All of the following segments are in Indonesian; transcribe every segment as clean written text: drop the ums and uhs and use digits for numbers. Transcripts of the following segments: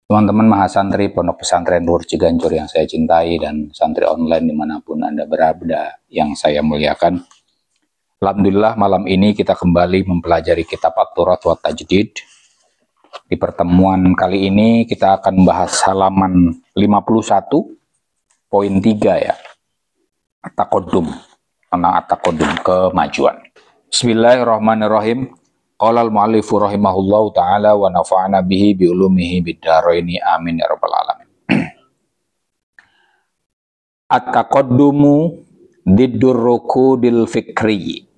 Teman-teman mahasantri Pondok Pesantren Nur Ciganjur yang saya cintai dan santri online dimanapun Anda berada yang saya muliakan. Alhamdulillah malam ini kita kembali mempelajari kitab At-Turat wa Tajdid. Di pertemuan kali ini kita akan membahas halaman 51 poin 3 ya. At-Taqaddum, tentang At-Taqaddum, kemajuan. Bismillahirrahmanirrahim. Qala al-mu'allifu rahimahullahu ta'ala wa nafa'ana bihi bi ulumihi bid-dharaini amin ya rabbal alamin. At-taqaddumu diddur rukudil fikri.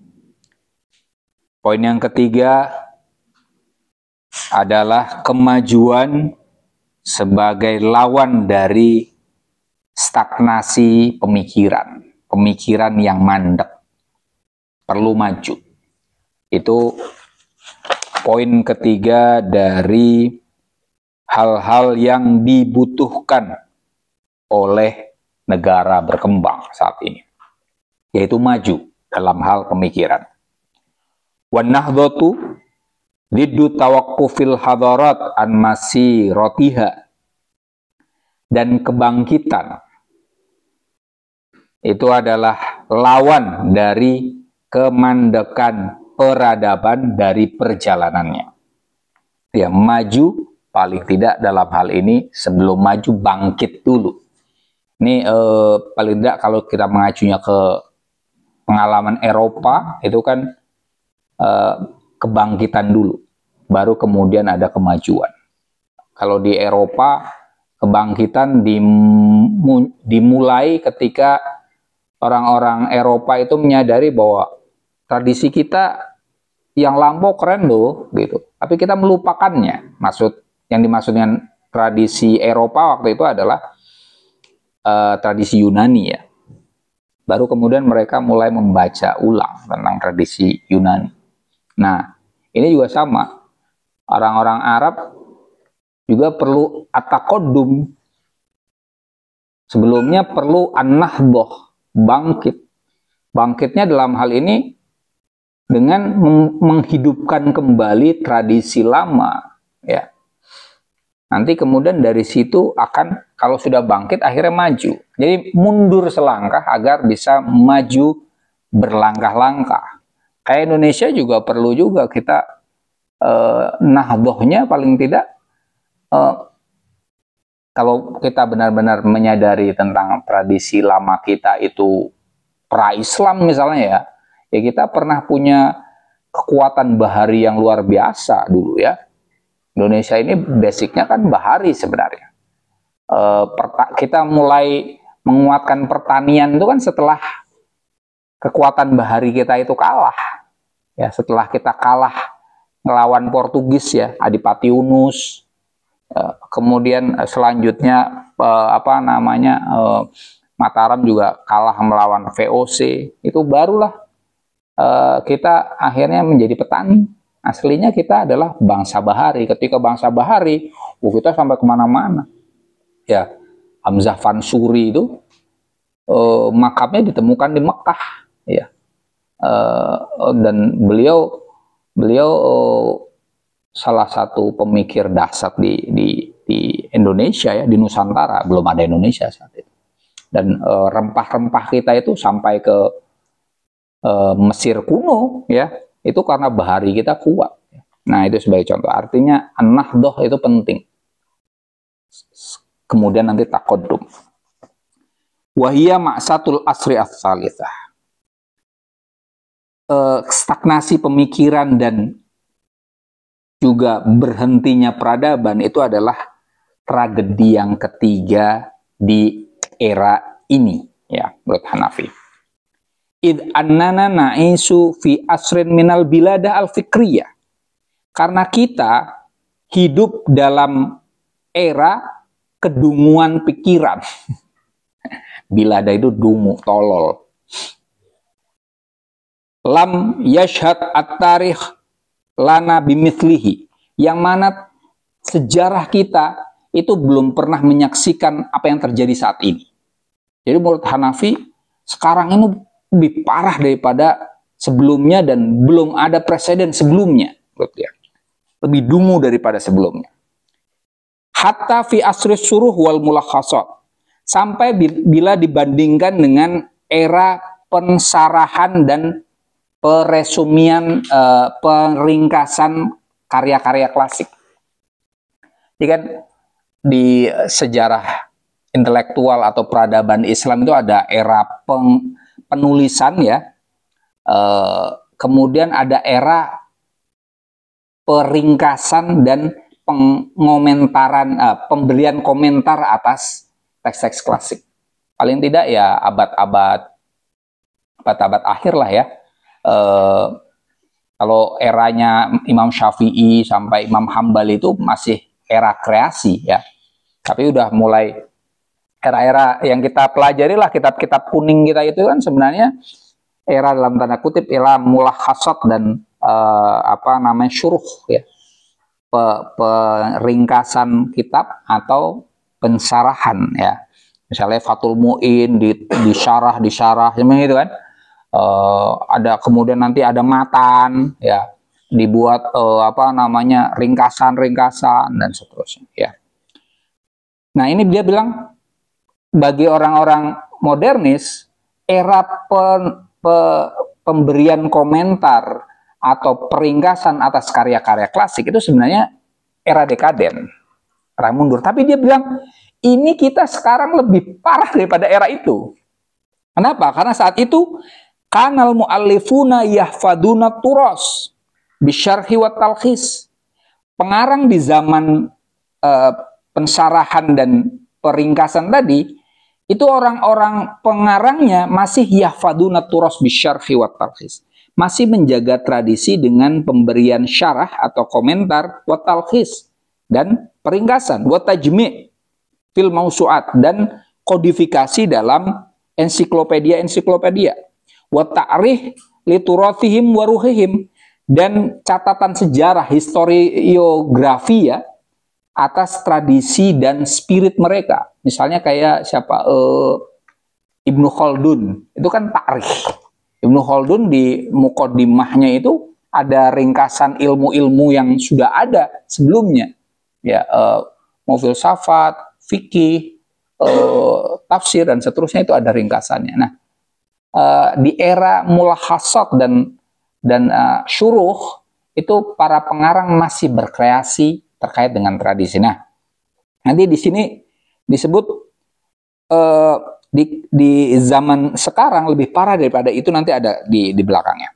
Poin yang ketiga adalah kemajuan sebagai lawan dari stagnasi pemikiran. Pemikiran yang mandek perlu maju. Itu poin ketiga dari hal-hal yang dibutuhkan oleh negara berkembang saat ini, yaitu maju dalam hal pemikiran. Wan nahdhatu diddu tawaqqufil hadarat an masiratiha, dan kebangkitan itu adalah lawan dari kemandekan peradaban dari perjalanannya. Ya, maju paling tidak dalam hal ini sebelum maju bangkit dulu. Ini paling tidak kalau kita mengacunya ke pengalaman Eropa itu kan kebangkitan dulu, baru kemudian ada kemajuan. Kalau di Eropa kebangkitan dimulai ketika orang-orang Eropa itu menyadari bahwa tradisi kita yang lampau keren loh, gitu. Tapi kita melupakannya. Yang dimaksud dengan tradisi Eropa waktu itu adalah tradisi Yunani ya. Baru kemudian mereka mulai membaca ulang tentang tradisi Yunani. Nah, ini juga sama. Orang-orang Arab juga perlu at-taqaddum. Sebelumnya perlu an-nahdhah, bangkit. Bangkitnya dalam hal ini dengan menghidupkan kembali tradisi lama, ya. Nanti kemudian dari situ akan, kalau sudah bangkit akhirnya maju. Jadi mundur selangkah agar bisa maju berlangkah-langkah. Kayak Indonesia juga perlu juga kita nahdhahnya paling tidak kalau kita benar-benar menyadari tentang tradisi lama kita itu pra-Islam misalnya ya. Ya kita pernah punya kekuatan bahari yang luar biasa dulu ya. Indonesia ini basicnya kan bahari sebenarnya. Kita mulai menguatkan pertanian itu kan setelah kekuatan bahari kita itu kalah. Ya, setelah kita kalah ngelawan Portugis ya, Adipati Unus. Kemudian selanjutnya Mataram juga kalah melawan VOC. Itu barulah kita akhirnya menjadi petani. Aslinya kita adalah bangsa bahari. Ketika bangsa bahari, kita sampai kemana-mana. Ya, Hamzah Fansuri itu makamnya ditemukan di Mekah. Ya, dan beliau salah satu pemikir dasar di Indonesia ya, di Nusantara. Belum ada Indonesia saat itu. Dan rempah-rempah kita itu sampai ke Mesir kuno ya, itu karena bahari kita kuat. Nah, itu sebagai contoh. Artinya an-nahdhah itu penting. Kemudian nanti taqaddum. Wahiyya ma'satul asri ats-tsalitsah. Stagnasi pemikiran dan juga berhentinya peradaban itu adalah tragedi yang ketiga di era ini ya, menurut Hanafi. Id annana na'isu fi asrin minal biladah al-fikriyah. Karena kita hidup dalam era kedunguan pikiran. Biladah itu dungu, tolol. Lam yashhad at-tarikh lana bimithlihi. Yang mana sejarah kita itu belum pernah menyaksikan apa yang terjadi saat ini. Jadi menurut Hanafi, sekarang ini lebih parah daripada sebelumnya dan belum ada presiden sebelumnya. Lebih dungu daripada sebelumnya. hatta fi asri suruh wal mulakhasat, sampai bila dibandingkan dengan era pensarahan dan peresumian, peringkasan karya-karya klasik. Jadi kan di sejarah intelektual atau peradaban Islam itu ada era penulisan ya, kemudian ada era peringkasan dan pengomentaran, pemberian komentar atas teks-teks klasik. Paling tidak ya abad-abad akhir lah ya. Kalau eranya Imam Syafi'i sampai Imam Hambali itu masih era kreasi ya. Tapi udah mulai era-era yang kita pelajari lah, kitab-kitab kuning kita itu kan sebenarnya era dalam tanda kutip era mulakhasat dan syuruh ya. Peringkasan kitab atau pensarahan ya. Misalnya Fathul Mu'in disyarah seperti itu kan. Ada kemudian nanti ada matan ya, dibuat ringkasan dan seterusnya ya. Nah, ini dia bilang bagi orang-orang modernis era pemberian komentar atau peringkasan atas karya-karya klasik itu sebenarnya era dekaden, era mundur. Tapi dia bilang ini kita sekarang lebih parah daripada era itu. Kenapa? Karena saat itu kanal mu'allifuna yahfaduna turos bisyarhi wa talkhis. Pengarang di zaman pensarahan dan peringkasan tadi, itu orang-orang pengarangnya masih yahfaduna turos bisyarhi wa talkhis. Masih menjaga tradisi dengan pemberian syarah atau komentar wa talkhis dan peringkasan wa tajmi' fil mausu'at dan kodifikasi dalam ensiklopedia wa ta'rih liturathihim wa ruhihim, dan catatan sejarah, historiografi ya, atas tradisi dan spirit mereka. Misalnya kayak siapa? Ibnu Khaldun, itu kan ta'rih. Ibnu Khaldun di muqaddimahnya itu ada ringkasan ilmu-ilmu yang sudah ada sebelumnya. Ya, mau filsafat, fikih, tafsir dan seterusnya itu ada ringkasannya. Nah, di era mulakhasat dan syuruh itu para pengarang masih berkreasi terkait dengan tradisi. Nah, nanti di sini disebut di zaman sekarang lebih parah daripada itu, nanti ada di belakangnya.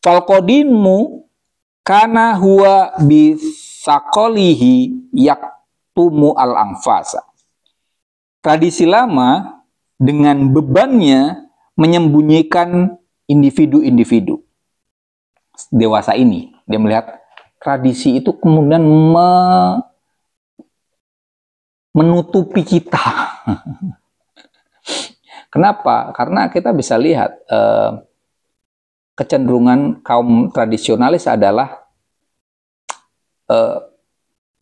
Falqodimu kana huwa bisaqolihi yaktumu al-anfasa. Tradisi lama dengan bebannya menyembunyikan individu-individu. Dewasa ini, dia melihat tradisi itu kemudian menutupi kita. Kenapa? Karena kita bisa lihat kecenderungan kaum tradisionalis adalah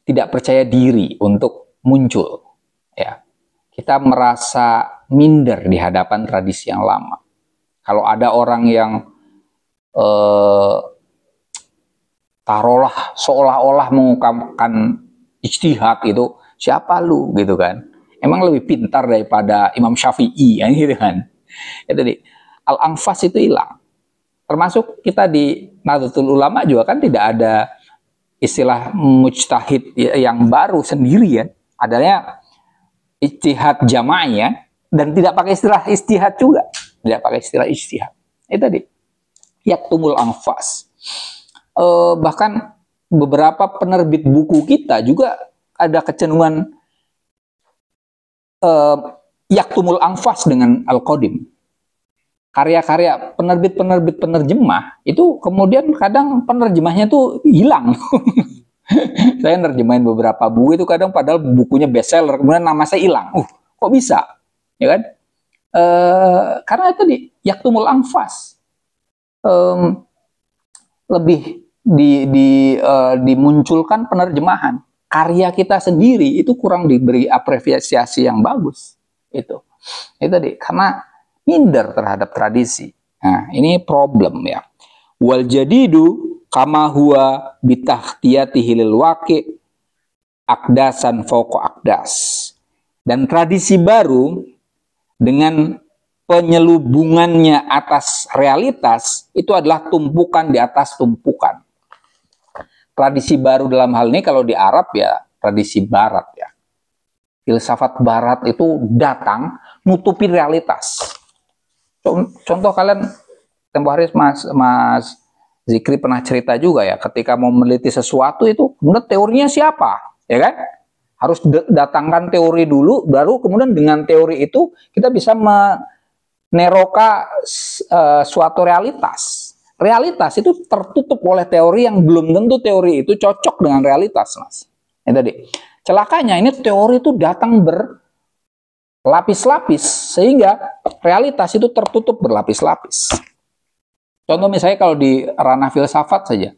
tidak percaya diri untuk muncul. Ya, kita merasa minder di hadapan tradisi yang lama. Kalau ada orang yang taruhlah seolah-olah mengungkapkan ijtihad itu, siapa lu gitu kan? Emang lebih pintar daripada Imam Syafi'i ya, gitu kan? Jadi al-anfas itu hilang. Termasuk kita di Nahdlatul Ulama juga kan tidak ada istilah mujtahid yang baru sendiri ya. Adanya ijtihad jama'i ya, dan tidak pakai istilah ijtihad juga. Tidak pakai istilah ijtihad. Itu tadi. Yaktumul anfas. Bahkan beberapa penerbit buku kita juga ada kecenderungan yaktumul anfas dengan al-qadim. Karya-karya penerbit-penerbit penerjemah itu kemudian kadang penerjemahnya tuh hilang. Saya nerjemahin beberapa buku itu kadang padahal bukunya bestseller, kemudian nama saya hilang. Kok bisa? Ya kan? Karena tadi yaktumul anfas. Lebih dimunculkan penerjemahan. Karya kita sendiri itu kurang diberi apresiasi yang bagus. Itu tadi, karena minder terhadap tradisi. Nah, ini problem ya. Wal jadidu kama huwa bitahtiyatihi lil waqi akdasan fauqa akdas. Dan tradisi baru dengan penyelubungannya atas realitas itu adalah tumpukan di atas tumpukan. Tradisi baru dalam hal ini kalau di Arab ya tradisi barat ya. Filsafat barat itu datang nutupi realitas. Contoh kalian tempo hari Mas Zikri pernah cerita juga ya, ketika mau meneliti sesuatu itu kemudian teorinya siapa, ya kan? Harus datangkan teori dulu, baru kemudian dengan teori itu kita bisa meneroka suatu realitas. Realitas itu tertutup oleh teori yang belum tentu teori itu cocok dengan realitas, Mas. Ini tadi. Celakanya ini teori itu datang berlapis-lapis sehingga realitas itu tertutup berlapis-lapis. Contoh misalnya kalau di ranah filsafat saja,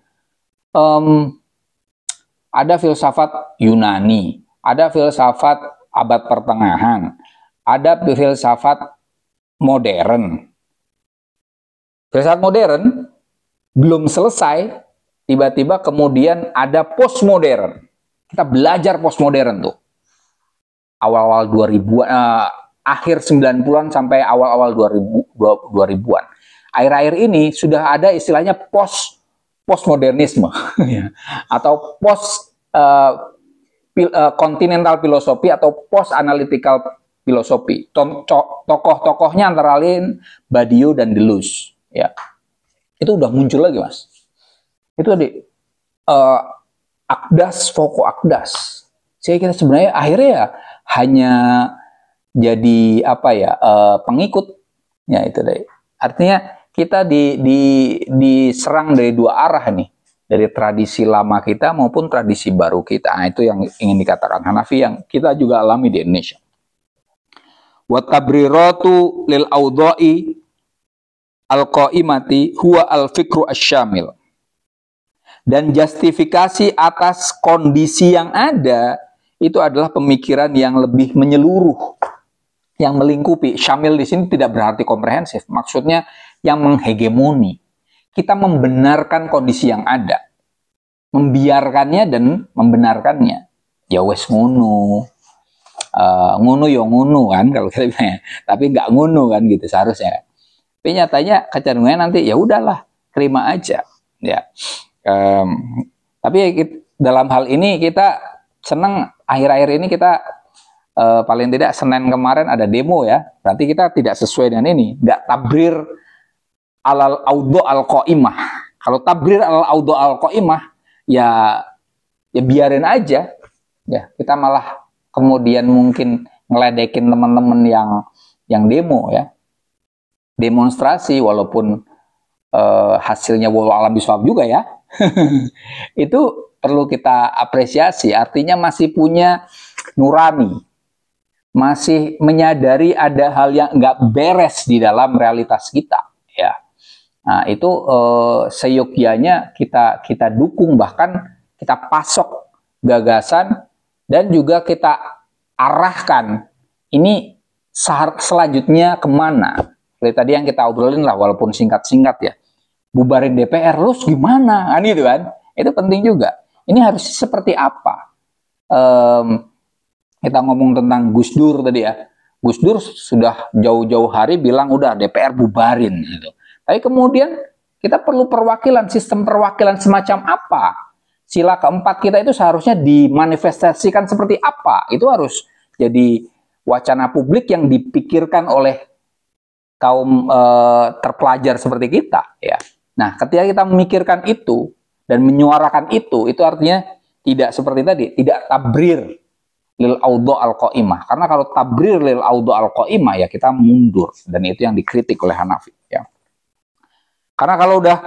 ada filsafat Yunani, ada filsafat abad pertengahan, ada filsafat modern. Filsafat modern belum selesai, tiba-tiba kemudian ada postmodern. Kita belajar postmodern tuh. Awal-awal 2000-an, akhir 90-an sampai awal-awal 2000-an. Akhir-akhir ini sudah ada istilahnya postmodernisme atau continental filosofi atau post analytical filosofi. Tokoh-tokohnya antara lain Badiou dan Deleuze, ya. Itu udah muncul lagi, Mas. Itu tadi akdas fauqa akdas. Saya kira sebenarnya akhirnya ya hanya jadi apa ya pengikut, ya itu deh. Artinya kita diserang dari dua arah nih, dari tradisi lama kita maupun tradisi baru kita. Nah, itu yang ingin dikatakan Hanafi yang kita juga alami di Indonesia. Wa tabriratu lil awdha'i al-qaimati huwa al-fikru asy-syamil. Dan justifikasi atas kondisi yang ada itu adalah pemikiran yang lebih menyeluruh, yang melingkupi. Syamil di sini tidak berarti komprehensif, maksudnya yang menghegemoni. Kita membenarkan kondisi yang ada, membiarkannya dan membenarkannya. Ya wes ngono, ngono ya ngono kan kalau kita bilang, tapi nggak ngono kan gitu seharusnya. Tapi nyatanya kecenderungannya nanti ya udahlah, terima aja. Ya. Tapi dalam hal ini kita senang akhir-akhir ini kita paling tidak Senin kemarin ada demo ya. Berarti kita tidak sesuai dengan ini, nggak tabrir alal audho al qaimah. Kalau tabrir alal audho al qaimah ya biarin aja. Ya, kita malah kemudian mungkin ngeledekin teman-teman yang demo ya. Demonstrasi walaupun hasilnya walau alam bisawab juga ya. Itu perlu kita apresiasi, artinya masih punya nurani, masih menyadari ada hal yang nggak beres di dalam realitas kita ya. Nah itu seyogyanya kita dukung, bahkan kita pasok gagasan dan juga kita arahkan ini selanjutnya kemana. Seperti tadi yang kita obrolin lah, walaupun singkat-singkat ya, bubarin DPR terus gimana kan, itu kan, itu penting juga. Ini harus seperti apa? Kita ngomong tentang Gus Dur tadi ya, Gus Dur sudah jauh-jauh hari bilang udah DPR bubarin gitu. Tapi kemudian kita perlu perwakilan, sistem perwakilan semacam apa? Sila keempat kita itu seharusnya dimanifestasikan seperti apa? Itu harus jadi wacana publik yang dipikirkan oleh kaum terpelajar seperti kita ya. Nah, ketika kita memikirkan itu dan menyuarakan itu artinya tidak seperti tadi, tidak tabrir lil audho al qaimah. Karena kalau tabrir lil audho al qaimah ya kita mundur, dan itu yang dikritik oleh Hanafi ya. Karena kalau udah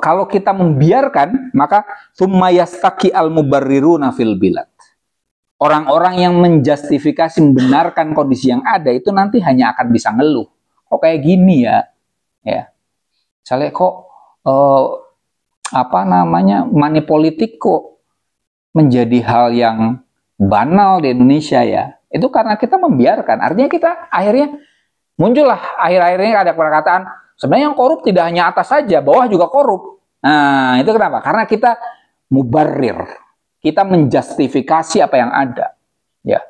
kalau kita membiarkan, maka summa yastaqi al mubarriruna fil bilad. Orang-orang yang menjustifikasi, membenarkan kondisi yang ada itu nanti hanya akan bisa ngeluh. Kok kayak gini ya? Ya. Misalnya kok money politik kok menjadi hal yang banal di Indonesia ya. Itu karena kita membiarkan. Artinya kita akhirnya muncullah akhir-akhir ini ada perkataan sebenarnya yang korup tidak hanya atas saja, bawah juga korup. Nah, itu kenapa? Karena kita mubarrir. kita menjustifikasi apa yang ada. Ya,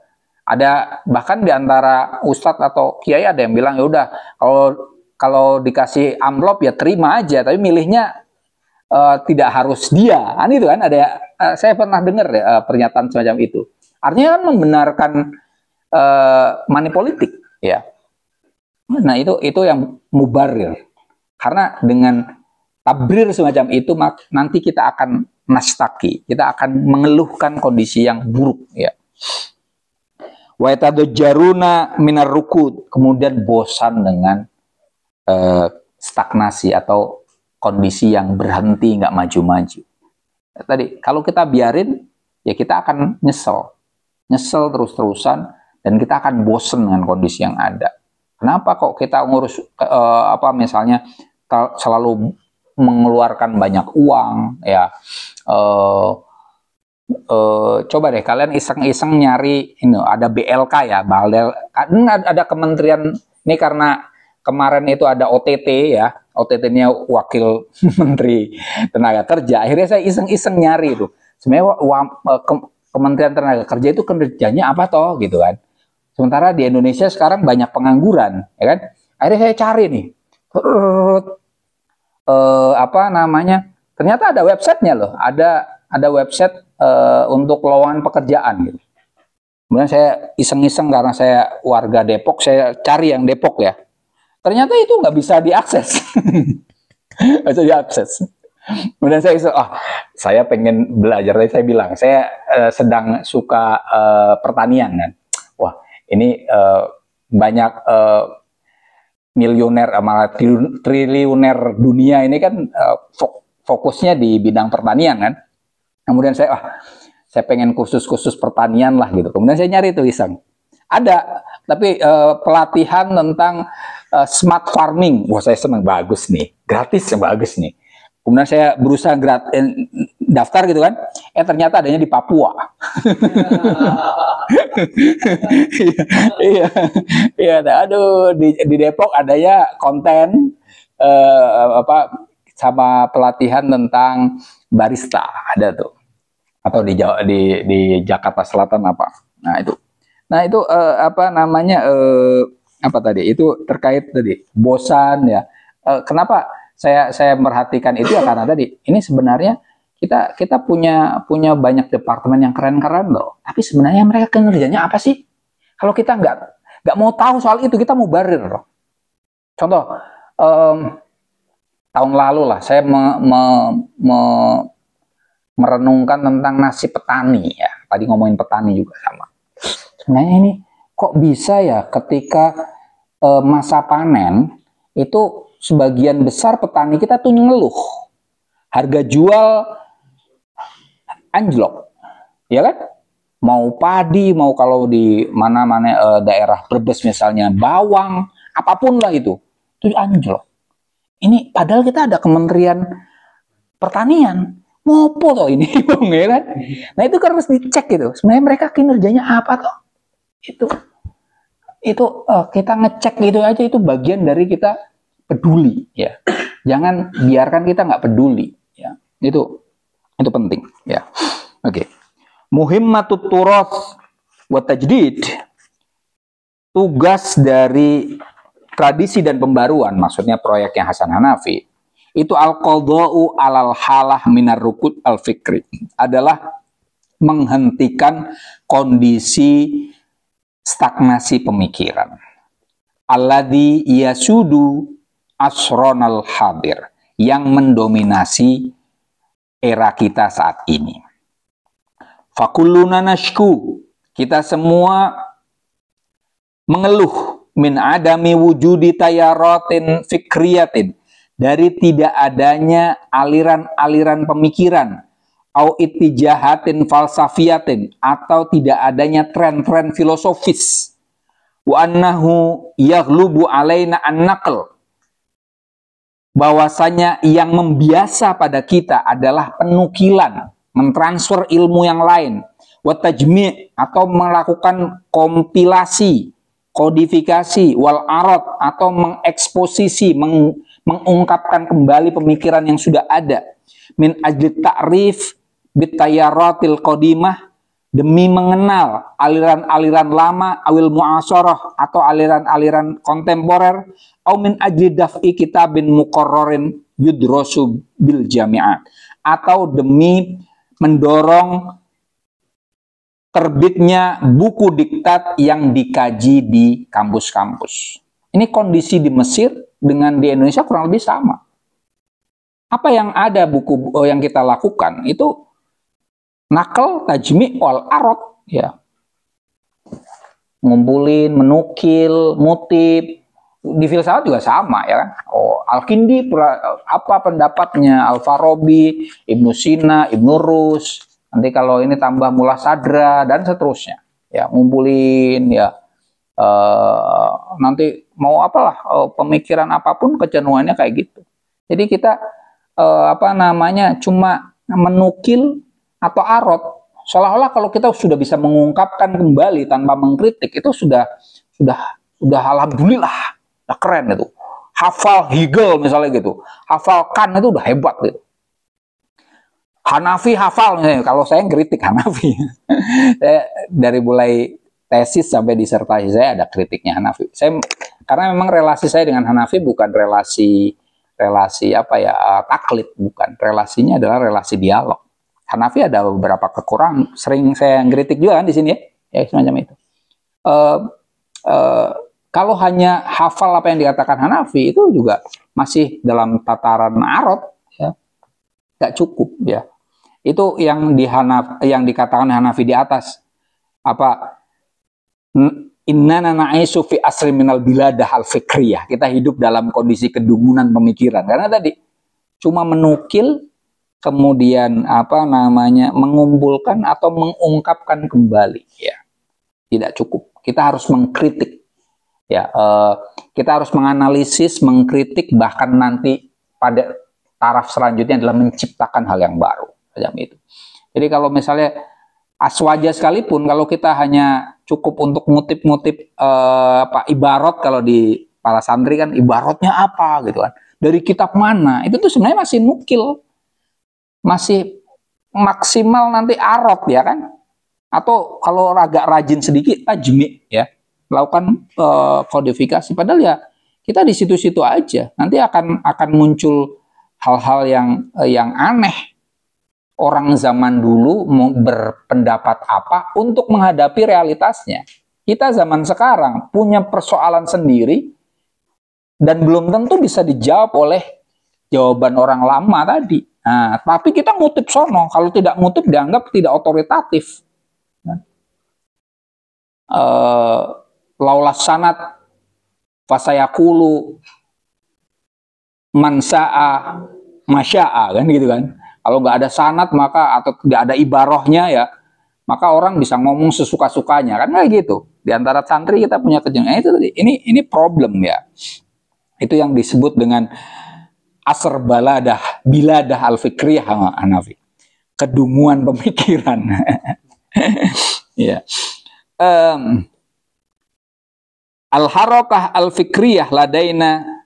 ada bahkan di antara ustadz atau kiai ada yang bilang, ya udah kalau dikasih amplop ya terima aja, tapi milihnya tidak harus dia. Itu kan ada, saya pernah dengar pernyataan semacam itu. Artinya kan membenarkan money politik, ya. Nah itu yang mubarir. Karena dengan tabrir semacam itu nanti kita akan nastaki, kita akan mengeluhkan kondisi yang buruk, ya. Wa yatadajjaruna minar rukud, kemudian bosan dengan stagnasi atau kondisi yang berhenti, nggak maju-maju. Tadi kalau kita biarin, ya kita akan nyesel terus-terusan, dan kita akan bosan dengan kondisi yang ada. Kenapa kok kita ngurus misalnya selalu mengeluarkan banyak uang, ya. Coba deh kalian iseng-iseng nyari ini, ada BLK ya, ada kementerian ini, karena kemarin itu ada OTT ya, OTT-nya wakil Menteri Tenaga Kerja. Akhirnya saya iseng-iseng nyari itu. Sebenarnya Kementerian Tenaga Kerja itu kerjanya apa toh gitu kan. Sementara di Indonesia sekarang banyak pengangguran, ya kan? Akhirnya saya cari nih, ternyata ada websitenya loh, ada website untuk lowongan pekerjaan gitu. Kemudian saya iseng-iseng, karena saya warga Depok, saya cari yang Depok ya. Ternyata itu nggak bisa diakses, nggak bisa diakses. Kemudian saya iseng, saya pengen belajar, saya bilang saya sedang suka pertanian kan. Wah, ini banyak miliuner, malah triliuner dunia ini kan fokusnya di bidang pertanian kan. Kemudian saya pengen kursus-kursus pertanian lah gitu. Kemudian saya nyari itu iseng. Ada, tapi pelatihan tentang smart farming. Wah, saya senang, bagus nih, gratis, bagus nih. Kemudian saya berusaha daftar gitu kan. Ternyata adanya di Papua. Iya, aduh, di Depok adanya konten sama pelatihan tentang barista, ada tuh. Atau di Jakarta Selatan apa. Nah itu apa tadi? Itu terkait tadi bosan ya. Kenapa saya merhatikan itu ya, karena tadi ini sebenarnya kita punya banyak departemen yang keren-keren loh. Tapi sebenarnya mereka kinerjanya apa sih? Kalau kita nggak mau tahu soal itu, kita mau barir loh. Contoh tahun lalu lah saya merenungkan tentang nasib petani ya. Tadi ngomongin petani juga sama. Sebenarnya ini kok bisa ya ketika masa panen itu sebagian besar petani kita tuh ngeluh. Harga jual anjlok. Ya kan? Mau padi, mau kalau di mana-mana daerah Brebes misalnya, bawang, apapun lah itu anjlok. Ini padahal kita ada Kementerian Pertanian. Ngopo toh ini, ya kan? Nah itu kan harus dicek gitu. Sebenarnya mereka kinerjanya apa toh? Itu kita ngecek gitu aja, itu bagian dari kita peduli ya. Jangan biarkan kita nggak peduli ya. Itu penting ya. Oke. Muhimmatut turath wa tajdid. Tugas dari tradisi dan pembaruan, maksudnya proyeknya Hasan Hanafi, itu al-qadha'u alal halah minar rukud al-fikri, adalah menghentikan kondisi stagnasi pemikiran. Alladzi yasudu asronal hadir, yang mendominasi era kita saat ini. Fakulluna nashku, kita semua mengeluh min adami wujudi tayaratin fikriyatin, dari tidak adanya aliran-aliran pemikiran, au ittijahatin falsafiyatin, atau tidak adanya tren-tren filosofis, wa annahu yaghlubu alaina an-naql, bahwasanya yang membiasa pada kita adalah penukilan, mentransfer ilmu yang lain, wa tajmi', atau melakukan kompilasi, kodifikasi, wal arad, atau mengeksposisi, mengungkapkan kembali pemikiran yang sudah ada, min ajli ta'rif bitayaratil qadimah, demi mengenal aliran-aliran lama, awil mu'asarah atau aliran-aliran kontemporer, au min ajli daf'i kitabin muqarrarin yudrasu bil jami'at, atau demi mendorong terbitnya buku diktat yang dikaji di kampus-kampus. Ini kondisi di Mesir dengan di Indonesia kurang lebih sama. Apa yang ada buku yang kita lakukan itu nakal, tajmi, wal arot, ya. Ngumpulin, menukil, mutip. Di filsafat juga sama, ya kan. Oh, Al-Kindi apa pendapatnya, Al-Farabi, Ibnu Sina, Ibnu Rus. Nanti kalau ini tambah Mullah Sadra dan seterusnya. Ya, ngumpulin, ya. Nanti mau apalah pemikiran apapun kejenuhannya kayak gitu. Jadi kita cuma menukil atau arot, seolah-olah kalau kita sudah bisa mengungkapkan kembali tanpa mengkritik itu sudah alhamdulillah, udah keren itu. Hafal Hegel misalnya gitu, hafal Kant itu udah hebat gitu. Hanafi hafal misalnya, kalau saya ngeritik Hanafi. Saya dari mulai tesis sampai disertasi saya ada kritiknya Hanafi. Karena memang relasi saya dengan Hanafi bukan relasi taklid, bukan. Relasinya adalah relasi dialog. Hanafi ada beberapa kekurangan, sering saya ngeritik juga kan di sini ya semacam itu. Kalau hanya hafal apa yang dikatakan Hanafi itu juga masih dalam tataran arot, ya, nggak cukup ya. Itu yang dikatakan Hanafi di atas apa? Innana na'isu fi asri minal biladah al-fikriyah. Kita hidup dalam kondisi kedungunan pemikiran. Karena tadi cuma menukil, kemudian mengumpulkan atau mengungkapkan kembali, ya tidak cukup. Kita harus mengkritik, ya kita harus menganalisis, mengkritik, bahkan nanti pada taraf selanjutnya adalah menciptakan hal yang baru, macam itu. Jadi kalau misalnya aswaja sekalipun, kalau kita hanya cukup untuk ngutip-ngutip ibarat, kalau di para santri kan ibaratnya apa gitu kan, dari kitab mana, itu tuh sebenarnya masih nukil. Masih maksimal nanti arot, ya kan, atau kalau agak rajin sedikit tajmi, ya, lakukan kodifikasi. Padahal ya kita di situ-situ aja, nanti akan muncul hal-hal yang aneh. Orang zaman dulu mau berpendapat apa untuk menghadapi realitasnya. Kita zaman sekarang punya persoalan sendiri dan belum tentu bisa dijawab oleh jawaban orang lama tadi. Nah, tapi kita ngutip sono, kalau tidak ngutip dianggap tidak otoritatif. Laulas sanat fasayakulu mansa'a masya'a, kan gitu kan. Kalau nggak ada sanat maka atau tidak ada ibarohnya, ya maka orang bisa ngomong sesuka-sukanya, kan kayak gitu. Di antara santri kita punya kejengan itu tadi. Ini problem, ya. Itu yang disebut dengan asr biladah al-fikriyah Hanafi. Kedunguan pemikiran. Ya. Al-harakah al-fikriyah ladaina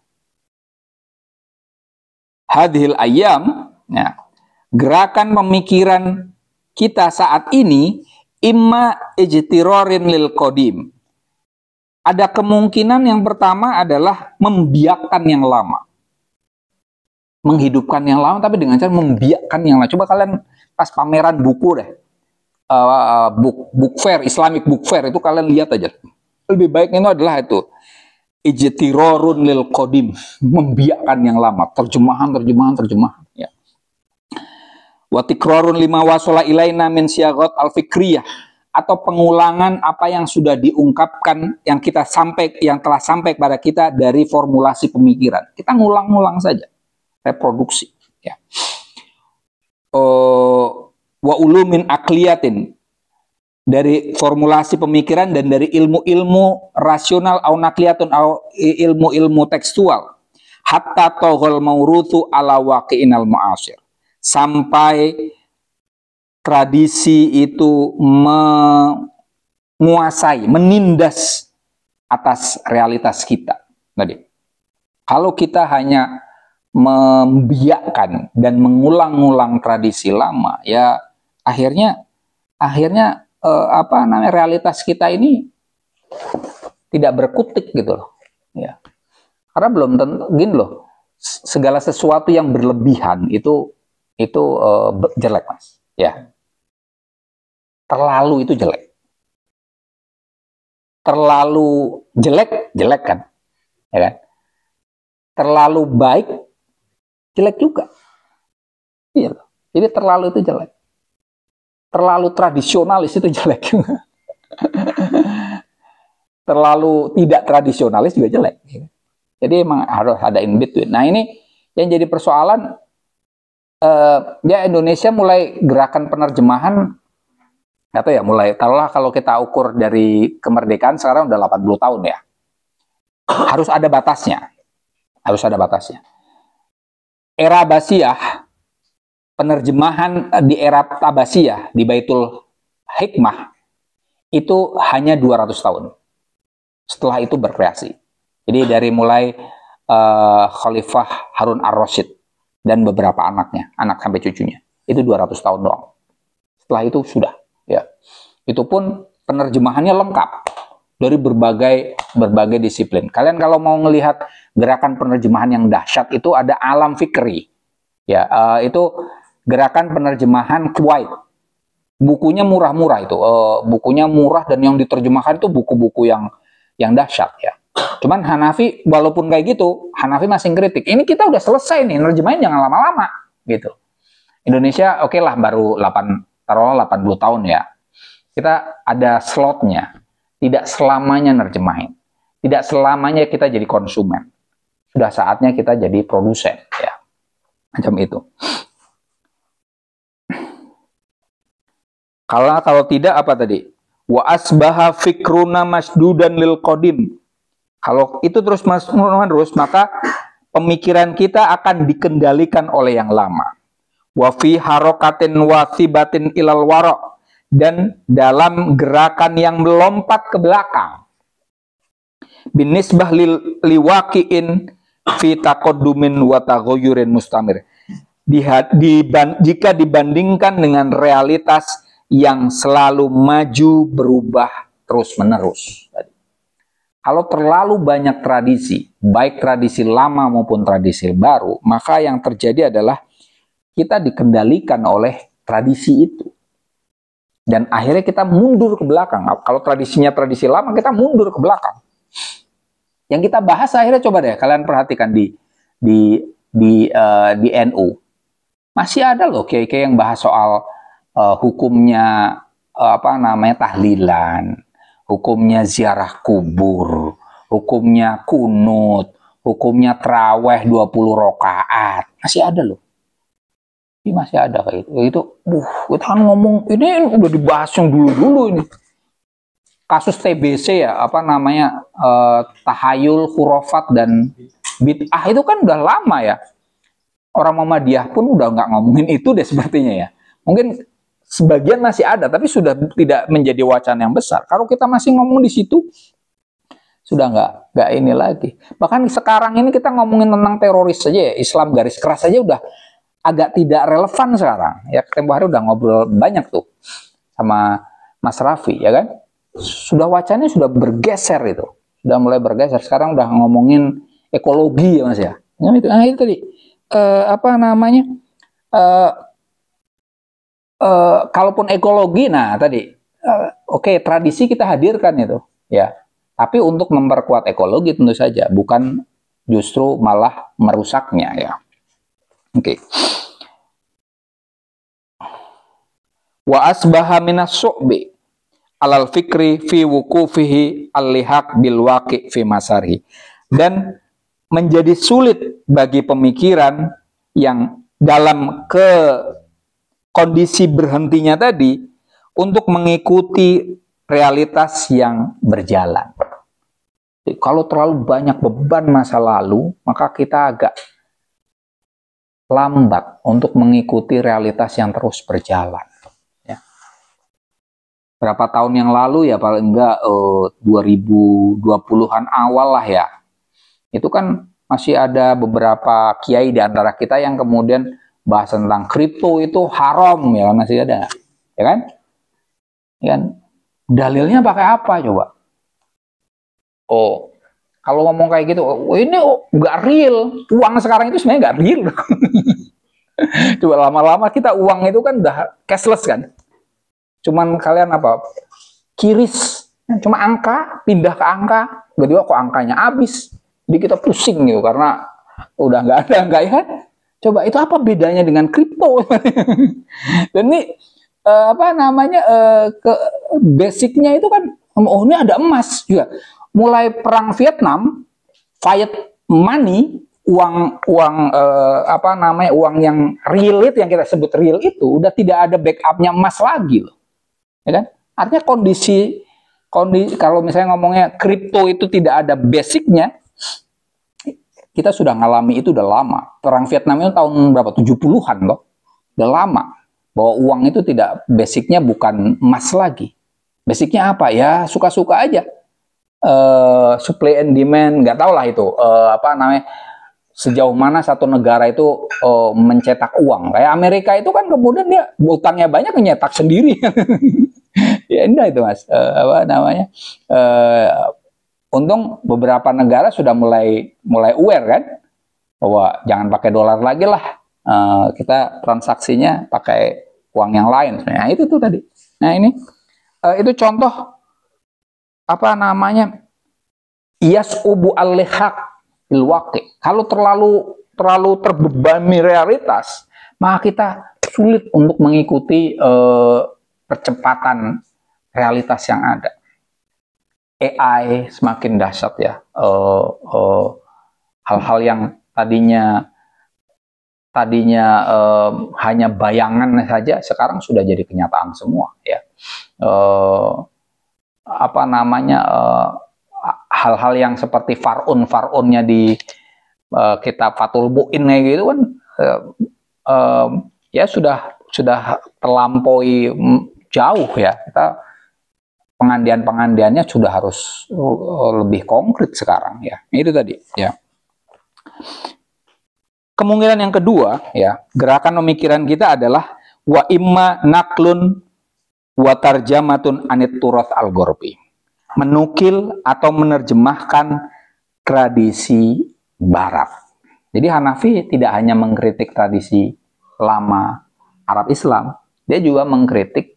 hadhil ayam, ya. Gerakan pemikiran kita saat ini imma ijtirorin lil qadim. Ada kemungkinan yang pertama adalah membiakkan yang lama. Menghidupkan yang lama tapi dengan cara membiakkan yang lama. Coba kalian pas pameran buku deh, book fair, Islamic book fair, itu kalian lihat aja. Lebih baik itu adalah itu ijtirorun lil qadim, membiakkan yang lama, terjemahan, ya. Wa tikrarun lima wasala ilaina min syagat al-fikriyah, atau pengulangan apa yang sudah diungkapkan, yang telah sampai pada kita dari formulasi pemikiran. Kita ngulang-ngulang saja. Reproduksi, ya. Wa ulumin akliyatin, dari formulasi pemikiran dan dari ilmu-ilmu rasional au nakliyatun au ilmu-ilmu tekstual, hatta toghol mauruthu ala waqi'inal mu'asir, sampai tradisi itu menguasai, menindas atas realitas kita. Tadi, kalau kita hanya membiakkan dan mengulang-ulang tradisi lama, ya Akhirnya apa namanya, realitas kita ini tidak berkutik gitu loh. Ya. Karena belum tentu gini loh. Segala sesuatu yang berlebihan itu jelek, Mas. Ya. Terlalu itu jelek. Terlalu jelek kan? Ya kan? Terlalu baik jelek juga. Iya loh. Jadi terlalu itu jelek. Terlalu tradisionalis itu jelek. Terlalu tidak tradisionalis juga jelek. Jadi emang harus ada in between. Nah ini yang jadi persoalan, ya Indonesia mulai gerakan penerjemahan, atau ya mulai, taruhlah kalau kita ukur dari kemerdekaan sekarang udah 80 tahun ya. Harus ada batasnya. Harus ada batasnya. Era Abbasiyah, penerjemahan di era Abbasiyah di Baitul Hikmah itu hanya 200 tahun. Setelah itu berkreasi. Jadi dari mulai Khalifah Harun ar-Rasyid dan beberapa anaknya, anak sampai cucunya, itu 200 tahun doang. Setelah itu sudah, ya. Itu pun penerjemahannya lengkap dari berbagai disiplin. Kalian kalau mau melihat gerakan penerjemahan yang dahsyat itu ada Alam Fikri. Ya, itu gerakan penerjemahan Kuwait. Bukunya murah-murah itu. Bukunya murah dan yang diterjemahkan itu buku-buku yang dahsyat ya. Cuman Hanafi walaupun kayak gitu, Hanafi masih kritik. Ini kita udah selesai nih, nerjemahin jangan lama-lama gitu. Indonesia oke lah baru 80 tahun ya. Kita ada slotnya. Tidak selamanya nerjemahin. Tidak selamanya kita jadi konsumen. Sudah saatnya kita jadi produsen ya. Macam itu. Kalau tidak apa tadi? Wa asbaha fikruna masdudan lil qadim. Kalau itu terus maka pemikiran kita akan dikendalikan oleh yang lama. Wa fi harokatin wasibatin ilal wara, dan dalam gerakan yang melompat ke belakang. Binisbah liwaqiin fi taqaddumin wa taghayyurin mustamir. Jika dibandingkan dengan realitas yang selalu maju berubah terus-menerus. Kalau terlalu banyak tradisi, baik tradisi lama maupun tradisi baru, maka yang terjadi adalah kita dikendalikan oleh tradisi itu. Dan akhirnya kita mundur ke belakang. Kalau tradisinya tradisi lama, kita mundur ke belakang. Yang kita bahas akhirnya coba deh, kalian perhatikan di NU. Masih ada loh kiai-kiai yang bahas soal hukumnya tahlilan, hukumnya ziarah kubur, hukumnya kunut, hukumnya traweh 20 rakaat. Masih ada loh. Ini masih ada kayak itu. Kita kan ngomong ini udah dibahas yang dulu-dulu ini. Kasus TBC ya, tahayul, khurafat dan bid'ah itu kan udah lama ya. Orang Muhammadiyah pun udah nggak ngomongin itu deh sepertinya ya. Mungkin sebagian masih ada, tapi sudah tidak menjadi wacana yang besar. Kalau kita masih ngomong di situ, sudah nggak ini lagi. Bahkan sekarang ini kita ngomongin tentang teroris saja ya, Islam garis keras saja udah agak tidak relevan sekarang. Ya, tempo hari udah ngobrol banyak tuh sama Mas Raffi, ya kan? Sudah wacananya sudah bergeser itu. Sudah mulai bergeser. Sekarang udah ngomongin ekologi ya Mas ya. Itu tadi. Kalaupun ekologi, nah tadi, oke, tradisi kita hadirkan itu, ya. Tapi untuk memperkuat ekologi tentu saja, bukan justru malah merusaknya, ya. Oke. Wa asbaha minas su'bi alal fikri fi wukufihi al-lihaq bil waqi fi masarhi. Dan menjadi sulit bagi pemikiran yang dalam kondisi berhentinya tadi untuk mengikuti realitas yang berjalan. Jadi, kalau terlalu banyak beban masa lalu, maka kita agak lambat untuk mengikuti realitas yang terus berjalan. Ya. Berapa tahun yang lalu ya, paling enggak 2020-an awal lah ya. Itu kan masih ada beberapa kiai di antara kita yang kemudian bahas tentang kripto itu haram ya, masih ada. ya kan? Ya kan? Dalilnya pakai apa coba? Oh, kalau ngomong kayak gitu, oh, ini nggak real. Uang sekarang itu sebenarnya nggak real. Coba lama-lama kita uang itu kan udah cashless kan. Cuman kalian apa? Kiris, cuma angka, pindah ke angka, tiba-tiba kok angkanya habis. Jadi kita pusing gitu karena udah nggak ada, nggak ya? Coba itu apa bedanya dengan kripto? Dan ini apa namanya ke basicnya itu kan, oh ini ada emas juga. Mulai perang Vietnam, fiat money, uang apa namanya uang yang real itu yang kita sebut real itu udah tidak ada backupnya emas lagi loh, ya kan? Artinya kondisi kalau misalnya ngomongnya kripto itu tidak ada basicnya, kita sudah ngalami itu udah lama. Perang Vietnam itu tahun berapa? 70-an loh. Udah lama. Bahwa uang itu tidak, basicnya bukan emas lagi. Basicnya apa? Ya suka-suka aja. Supply and demand, nggak tahu lah itu. Apa namanya, sejauh mana satu negara itu mencetak uang. Kayak Amerika itu kan kemudian dia utangnya banyak, nyetak sendiri. Ya enggak itu mas. Apa namanya? Untung beberapa negara sudah mulai aware kan, bahwa jangan pakai dolar lagi lah, kita transaksinya pakai uang yang lain. Nah itu tuh tadi. Nah ini itu contoh apa namanya yasubu al-lihaq ilwaqi. Kalau terlalu terbebani realitas, maka kita sulit untuk mengikuti percepatan realitas yang ada. AI semakin dahsyat ya, hal-hal yang tadinya hanya bayangan saja sekarang sudah jadi kenyataan semua ya. Apa namanya hal-hal yang seperti far'unnya di kitab Fathul Mu'in gitu kan, ya sudah terlampaui jauh ya. Kita pengandiannya sudah harus lebih konkret sekarang ya. Itu tadi ya. Kemungkinan yang kedua ya, gerakan pemikiran kita adalah wa imma naklun wa tarjamatun anit turath al-ghorbi. Menukil atau menerjemahkan tradisi barat. Jadi Hanafi tidak hanya mengkritik tradisi lama Arab Islam, dia juga mengkritik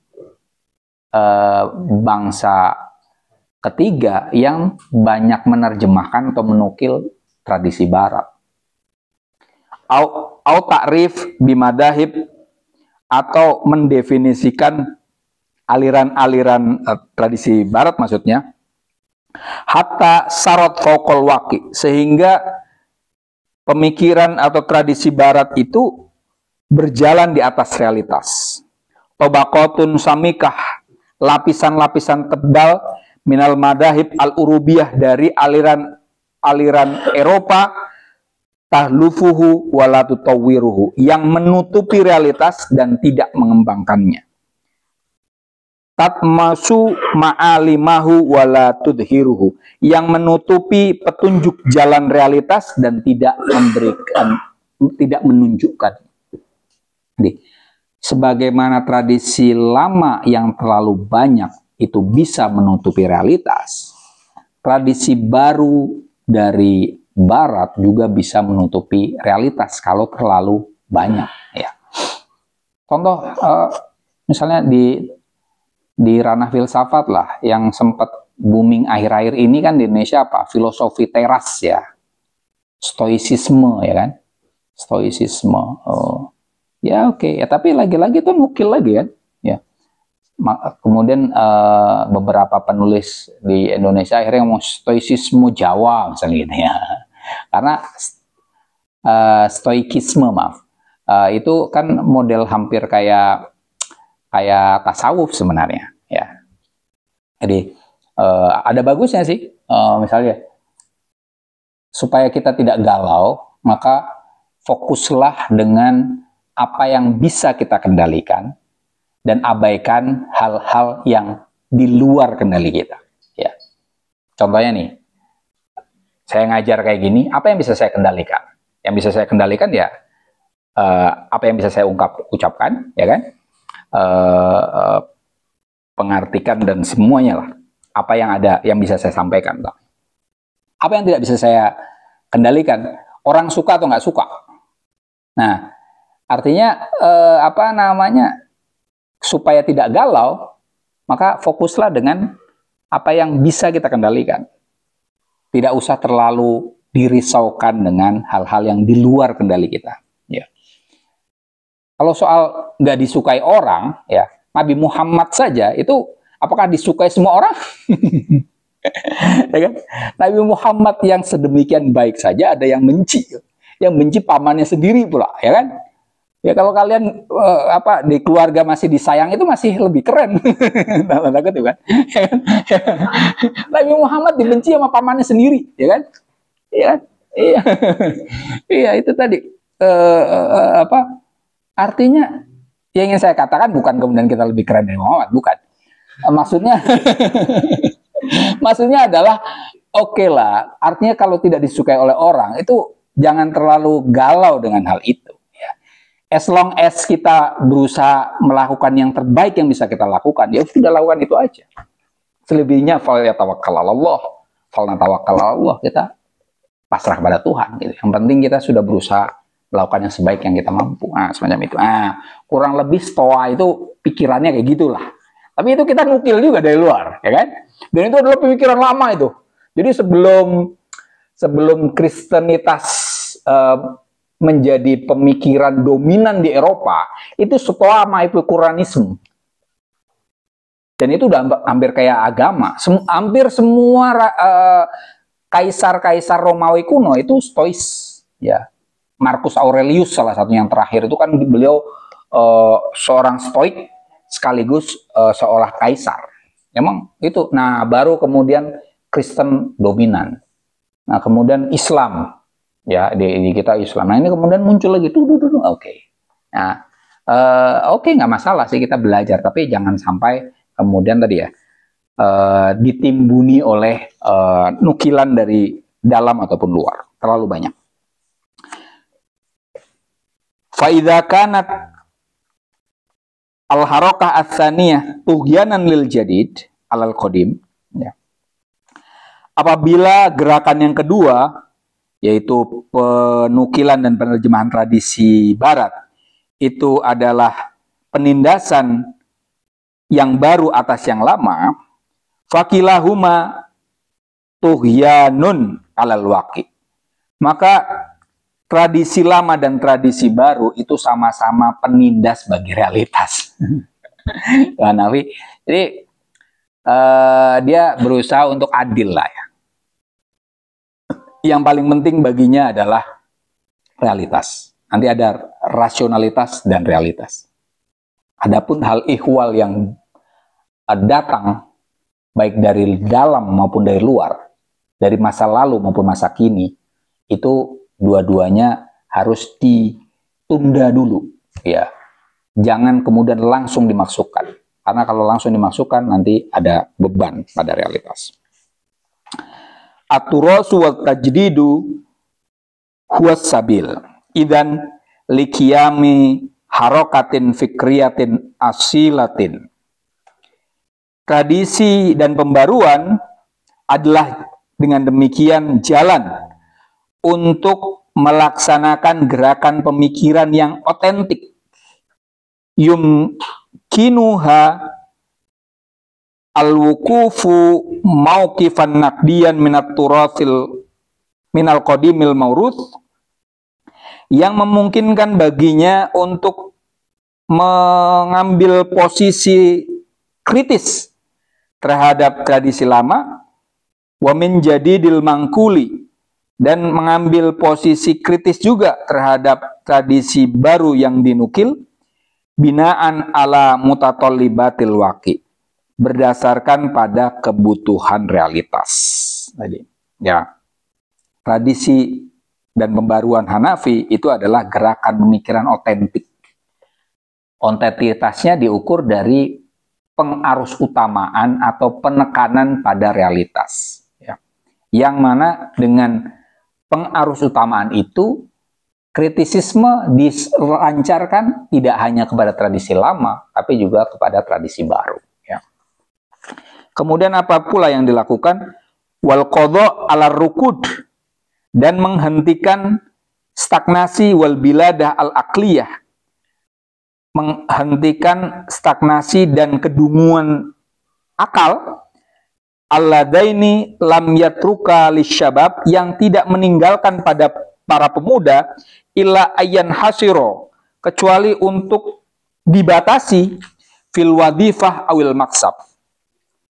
bangsa ketiga yang banyak menerjemahkan atau menukil tradisi barat. Au ta'rif bimadahib, atau mendefinisikan aliran-aliran tradisi barat maksudnya, hatta sarot fauqal waqi, sehingga pemikiran atau tradisi barat itu berjalan di atas realitas. Tabaqatun samikah, lapisan-lapisan tebal minal madahib al-urubiyah, dari aliran Eropa, tahlufuhu walatu tawwiruhu, yang menutupi realitas dan tidak mengembangkannya. Tatmasu ma'alimahu wala tudhiruhu, yang menutupi petunjuk jalan realitas dan tidak menunjukkan. Jadi, sebagaimana tradisi lama yang terlalu banyak itu bisa menutupi realitas, tradisi baru dari barat juga bisa menutupi realitas kalau terlalu banyak ya. Contoh misalnya di ranah filsafat lah yang sempat booming akhir-akhir ini kan di Indonesia, apa? Filosofi teras ya. Stoicisme ya kan? Stoicisme. Ya oke. Ya, tapi lagi-lagi itu nukil lagi kan? Ya. Kemudian beberapa penulis di Indonesia akhirnya ngomong stoicisme Jawa misalnya gitu ya. Karena stoikisme itu kan model hampir kayak tasawuf sebenarnya ya. Jadi ada bagusnya sih, misalnya supaya kita tidak galau, maka fokuslah dengan apa yang bisa kita kendalikan dan abaikan hal-hal yang di luar kendali kita ya. Contohnya nih, saya ngajar kayak gini, apa yang bisa saya kendalikan? Yang bisa saya kendalikan ya apa yang bisa saya ucapkan ya kan? pengartikan dan semuanya lah. Apa yang ada yang bisa saya sampaikan. Apa yang tidak bisa saya kendalikan. Orang suka atau nggak suka. Nah, artinya supaya tidak galau, maka fokuslah dengan apa yang bisa kita kendalikan. Tidak usah terlalu dirisaukan dengan hal-hal yang di luar kendali kita. Ya. Kalau soal nggak disukai orang, ya Nabi Muhammad saja itu apakah disukai semua orang? Ya kan? Nabi Muhammad yang sedemikian baik saja ada yang benci pamannya sendiri pula, ya kan? Ya kalau kalian di keluarga masih disayang itu masih lebih keren. Takut itu kan? Nabi Muhammad dibenci sama pamannya sendiri, ya kan? Iya, iya, iya itu tadi artinya yang ingin saya katakan bukan kemudian kita lebih keren dari Muhammad, bukan. Maksudnya maksudnya adalah oke lah, artinya kalau tidak disukai oleh orang itu jangan terlalu galau dengan hal itu. As long as kita berusaha melakukan yang terbaik yang bisa kita lakukan, ya sudah lakukan itu aja. Selebihnya falyatawakkal 'alallah, falnatawakkal 'alallah, kita pasrah pada Tuhan gitu. Yang penting kita sudah berusaha melakukan yang sebaik yang kita mampu. Semacam itu. Kurang lebih Stoa itu pikirannya kayak gitulah. Tapi itu kita nukil juga dari luar, ya kan? Dan itu adalah pemikiran lama itu. Jadi sebelum Kristenitas menjadi pemikiran dominan di Eropa, itu Stoa sama Epikuranisme. Dan itu udah hampir kayak agama. Hampir semua kaisar-kaisar Romawi kuno itu Stois. Ya, Marcus Aurelius salah satu yang terakhir itu kan beliau seorang Stoik sekaligus seolah kaisar. Emang itu. Nah, baru kemudian Kristen dominan. Nah, kemudian Islam. Ya, di kita Islam. Nah, ini kemudian muncul lagi. Oke. Nah, oke, nggak masalah sih kita belajar. Tapi jangan sampai kemudian tadi ya, ditimbuni oleh nukilan dari dalam ataupun luar. Terlalu banyak. Fa'idha kanat al-harakah ats-tsaniyah tughyanan lil jadid alal qadim, ya. Apabila gerakan yang kedua yaitu penukilan dan penerjemahan tradisi barat itu adalah penindasan yang baru atas yang lama, fakilahuma tughyanun alal waqi. Maka tradisi lama dan tradisi baru itu sama-sama penindas bagi realitas. Nabi, jadi dia berusaha untuk adil lah ya. Yang paling penting baginya adalah realitas. Nanti ada rasionalitas dan realitas. Adapun hal ihwal yang datang baik dari dalam maupun dari luar, dari masa lalu maupun masa kini, itu dua-duanya harus ditunda dulu, ya. Jangan kemudian langsung dimasukkan, karena kalau langsung dimasukkan nanti ada beban pada realitas. Aturasu wa tajdidu huwas sabil idan likiyami harokatin fikriyatin asilatin. Tradisi dan pembaruan adalah dengan demikian jalan untuk melaksanakan gerakan pemikiran yang otentik. Yumkinuha al-wukufu mauqifan naqdiyan minat turathil minal qadimil mauruth, yang memungkinkan baginya untuk mengambil posisi kritis terhadap tradisi lama, wa min jadidil mangkuli, dan mengambil posisi kritis juga terhadap tradisi baru yang dinukil, binaan ala mutatolibatil waqi, berdasarkan pada kebutuhan realitas. Tadi, ya, tradisi dan pembaruan Hanafi itu adalah gerakan pemikiran otentik. Otentitasnya diukur dari pengarus utamaan atau penekanan pada realitas. Ya. Yang mana dengan pengarus utamaan itu kritisisme dilancarkan tidak hanya kepada tradisi lama, tapi juga kepada tradisi baru. Ya. Kemudian apa pula yang dilakukan? Wal qadha 'ala rukud, dan menghentikan stagnasi wal biladah al-aqliyah, menghentikan stagnasi dan kedunguan akal, alladaini lam yatruka lisyabab, yang tidak meninggalkan pada para pemuda illa ayyan hasiro, kecuali untuk dibatasi fil wadifah awil maksab,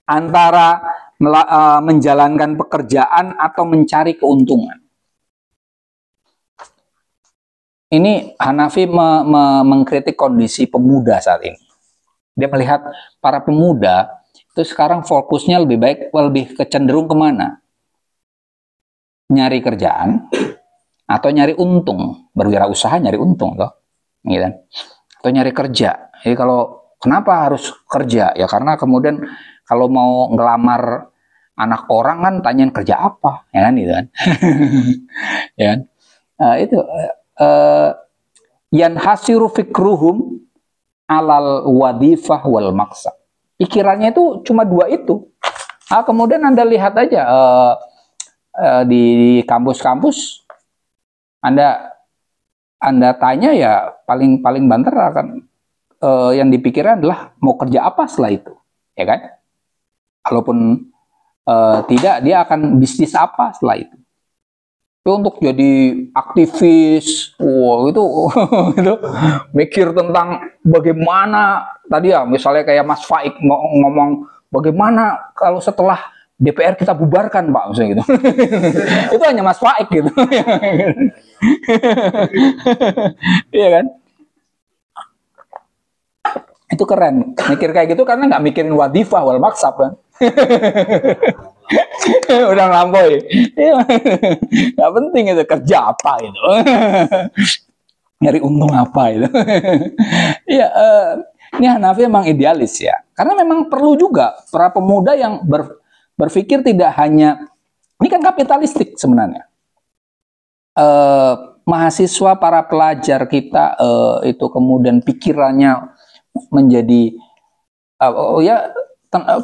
antara menjalankan pekerjaan atau mencari keuntungan. Ini Hanafi mengkritik kondisi pemuda saat ini. Dia melihat para pemuda itu sekarang fokusnya lebih kecenderung kemana? Nyari kerjaan atau nyari untung, berwirausaha nyari untung toh, gitu kan? Atau nyari kerja. Jadi kalau kenapa harus kerja? Ya karena kemudian kalau mau ngelamar anak orang kan tanyain kerja apa, ya kan, gitu kan? Ya kan? Itu yanhasiru fikruhum alal wadifah wal maksab. Pikirannya itu cuma dua itu. Kemudian Anda lihat aja di kampus-kampus, Anda tanya ya paling banter akan yang dipikirkan adalah mau kerja apa setelah itu, ya kan? Kalaupun tidak, dia akan bisnis apa setelah itu. Itu untuk jadi aktivis, wow, itu mikir tentang bagaimana tadi ya, misalnya kayak Mas Faik ngomong bagaimana kalau setelah DPR kita bubarkan, Pak, misalnya gitu. Itu hanya Mas Faik gitu. Iya kan? Itu keren, mikir kayak gitu karena nggak mikirin wadifah wal maksab kan. Udah ngelampaui. Nggak penting itu kerja apa itu. Nyari untung apa itu. Iya, ini Hanafi memang idealis ya. Karena memang perlu juga para pemuda yang berpikir tidak hanya, ini kan kapitalistik sebenarnya. Mahasiswa, para pelajar kita itu kemudian pikirannya menjadi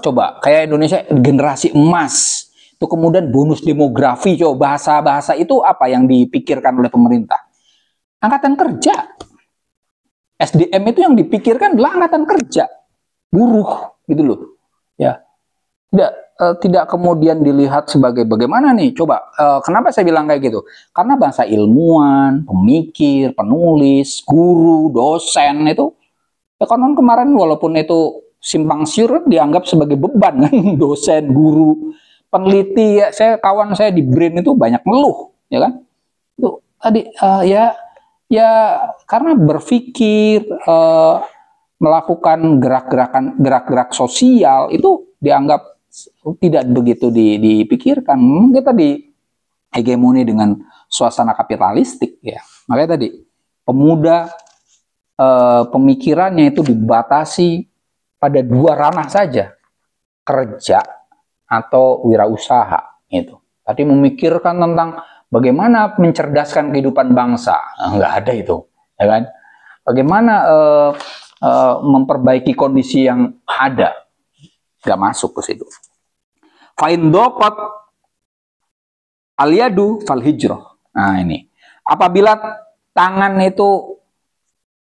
coba kayak Indonesia generasi emas itu, kemudian bonus demografi, coba bahasa itu apa yang dipikirkan oleh pemerintah? Angkatan kerja. SDM itu yang dipikirkan adalah angkatan kerja, buruh gitu loh. Ya. Tidak kemudian dilihat sebagai bagaimana nih, coba kenapa saya bilang kayak gitu? Karena bahasa ilmuwan, pemikir, penulis, guru, dosen itu konon kemarin walaupun itu simpang siur dianggap sebagai beban kan, dosen, guru, peneliti. Ya, kawan saya di BRIN itu banyak ngeluh, ya kan? Itu tadi ya karena berpikir melakukan gerak-gerak sosial itu dianggap tidak begitu dipikirkan. Kita dihegemoni dengan suasana kapitalistik ya. Makanya tadi pemuda pemikirannya itu dibatasi pada dua ranah saja, kerja atau wirausaha itu. Tadi memikirkan tentang bagaimana mencerdaskan kehidupan bangsa, nggak ada itu, ya kan? Bagaimana memperbaiki kondisi yang ada, nggak masuk ke situ. Fa'in dopat al-yadu fal hijrah. Nah ini, apabila tangan itu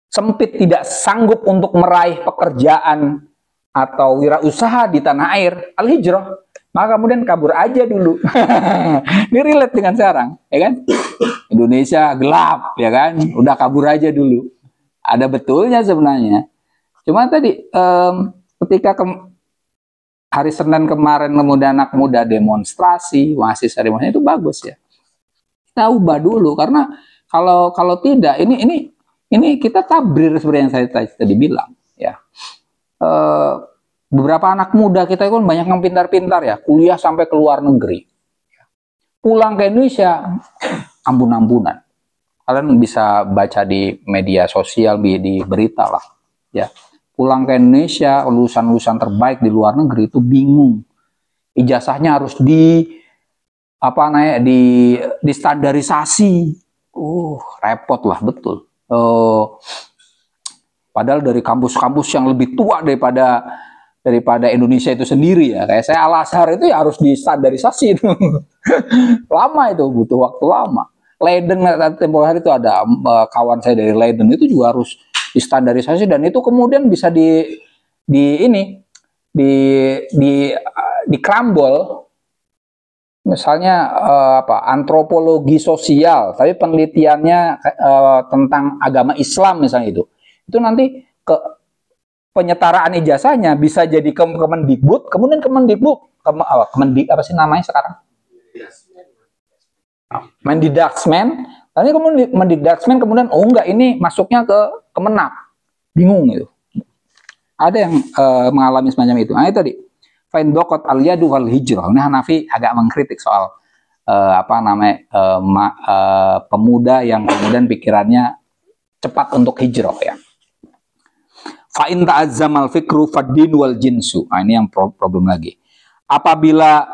sempit, tidak sanggup untuk meraih pekerjaan atau wirausaha di tanah air, al-hijrah, maka kemudian kabur aja dulu. Ini relate dengan sekarang, ya kan? Indonesia gelap, ya kan? Udah kabur aja dulu. Ada betulnya sebenarnya. Cuma tadi ketika hari Senin kemarin kemudian anak muda demonstrasi, mahasiswa demonstrasi, itu bagus ya. Kita ubah dulu, karena kalau tidak ini kita tabrir seperti yang saya tadi bilang ya. Beberapa anak muda kita itu banyak yang pintar-pintar ya, kuliah sampai ke luar negeri, pulang ke Indonesia ampun-ampunan. Kalian bisa baca di media sosial, di berita lah ya. Pulang ke Indonesia lulusan-lulusan terbaik di luar negeri itu bingung, ijazahnya harus di standarisasi. repot lah betul. Padahal dari kampus-kampus yang lebih tua daripada Indonesia itu sendiri ya. Kayak saya Al-Azhar itu ya harus distandarisasi itu. Lama itu, butuh waktu lama. Leiden tempo hari itu ada kawan saya dari Leiden itu juga harus distandarisasi, dan itu kemudian bisa di crumble. Misalnya antropologi sosial, tapi penelitiannya tentang agama Islam misalnya itu nanti ke penyetaraan ijazahnya bisa jadi ke Kemendikbud, kemudian apa sih namanya sekarang? Mendikdaksmen, nanti kemudian Mendikdaksmen kemudian enggak, ini masuknya ke Kemenak, bingung itu. Ada yang mengalami semacam itu. Nah itu tadi. Fain dokot al-yadu wal hijrah. Nah, Hanafi agak mengkritik soal pemuda yang kemudian pikirannya cepat untuk hijrah ya. Fa'in ta'azzamal fikru faddin wal jinsu. Nah, ini yang problem lagi. Apabila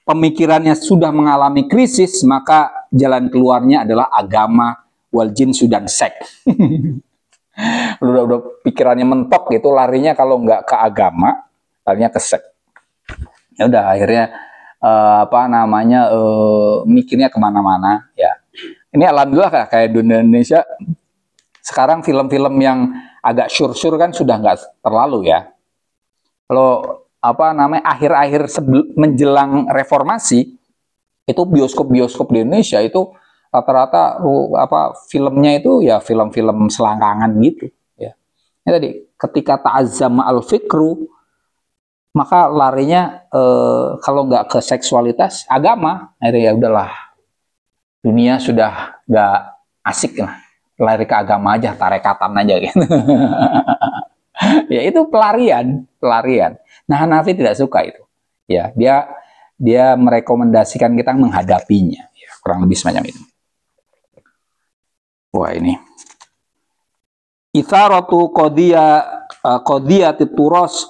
pemikirannya sudah mengalami krisis, maka jalan keluarnya adalah agama wal jinsu dan seks. udah pikirannya mentok gitu, larinya kalau nggak ke agama, larinya ke seks. Ya udah akhirnya mikirnya kemana-mana ya. Ini alhamdulillah kayak dunia Indonesia sekarang film-film yang agak syur-syur kan sudah nggak terlalu ya. Kalau akhir-akhir menjelang reformasi itu bioskop-bioskop di Indonesia itu rata-rata filmnya itu ya film-film selangkangan gitu ya. Ini tadi ketika ta'azzama al-fikru, maka larinya kalau nggak ke seksualitas, agama. Akhirnya ya udahlah, dunia sudah nggak asik lah, lari ke agama aja, tarekatan aja gitu. Ya itu pelarian. Nah Hanafi tidak suka itu. Ya dia merekomendasikan kita menghadapinya. Ya, kurang lebih semacam itu. Wah ini. Itharatu qadiyati turas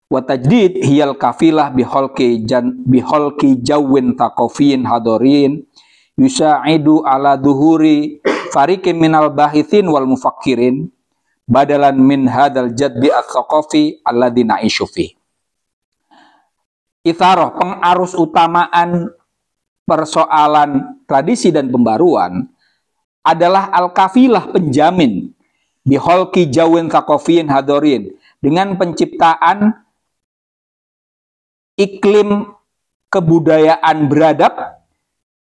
wa tajdid hiyal kafilah biholki jawin taqofiyin hadorin yusa'idu ala duhuri fariqin minal bahithin wal mufakkirin badalan min hadal jadbi at-thaqafi alladhi na'ishu fi. Itharoh, pengarus utamaan persoalan tradisi dan pembaruan adalah al-kafilah, penjamin biholki jawin taqofiyin hadorin, dengan penciptaan iklim kebudayaan beradab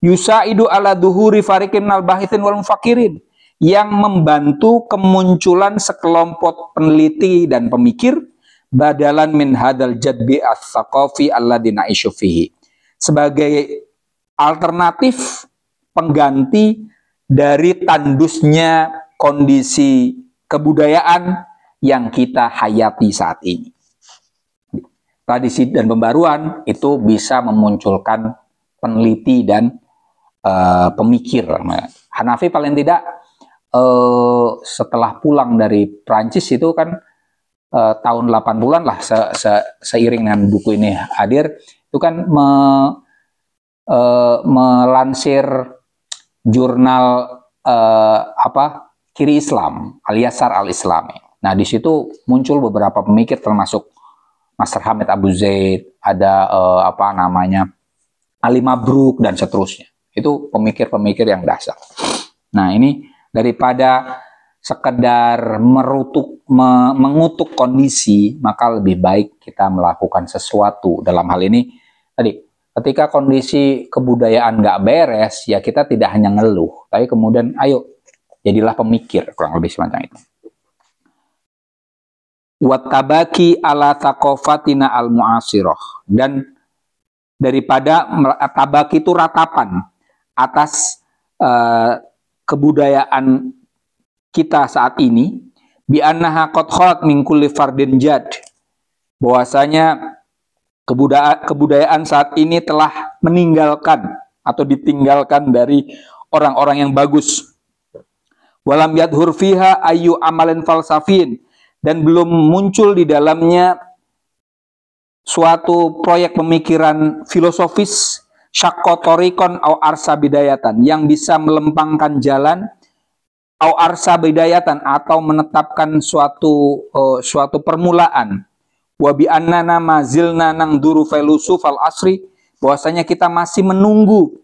yusaidu ala duhuri fariqin al bahithin wal mufakirin, yang membantu kemunculan sekelompok peneliti dan pemikir badalan min hadal jadbi as-saqafi alladzi na'ishu fihi, sebagai alternatif pengganti dari tandusnya kondisi kebudayaan yang kita hayati saat ini. Tradisi dan pembaruan itu bisa memunculkan peneliti dan pemikir. Hanafi paling tidak setelah pulang dari Prancis itu kan tahun 80-an lah, seiring dengan buku ini hadir, itu kan melansir jurnal Kiri Islam, Al-Yasar Al-Islami. Nah, di situ muncul beberapa pemikir termasuk Master Hamid Abu Zaid, ada Ali Mabruk dan seterusnya. Itu pemikir-pemikir yang dasar. Nah, ini daripada sekedar mengutuk kondisi, maka lebih baik kita melakukan sesuatu. Dalam hal ini tadi, ketika kondisi kebudayaan nggak beres, ya kita tidak hanya ngeluh, tapi kemudian ayo jadilah pemikir, kurang lebih semacam itu. Wattabaki ala thaqafatina al-mu'asirah, dan daripada tabaki itu ratapan atas kebudayaan kita saat ini, bi annaha qad khalat min kulli fardin jad, bahwasanya kebudayaan saat ini telah meninggalkan atau ditinggalkan dari orang-orang yang bagus. Walam yadhur fiha ayu amalin falsafin, dan belum muncul di dalamnya suatu proyek pemikiran filosofis Syakkotorikon au arsa bidayatan, yang bisa melempangkan jalan, au arsa bidayatan, atau menetapkan suatu permulaan. Wa bi annana mazilna nangduru filusuf al asri, bahwasanya kita masih menunggu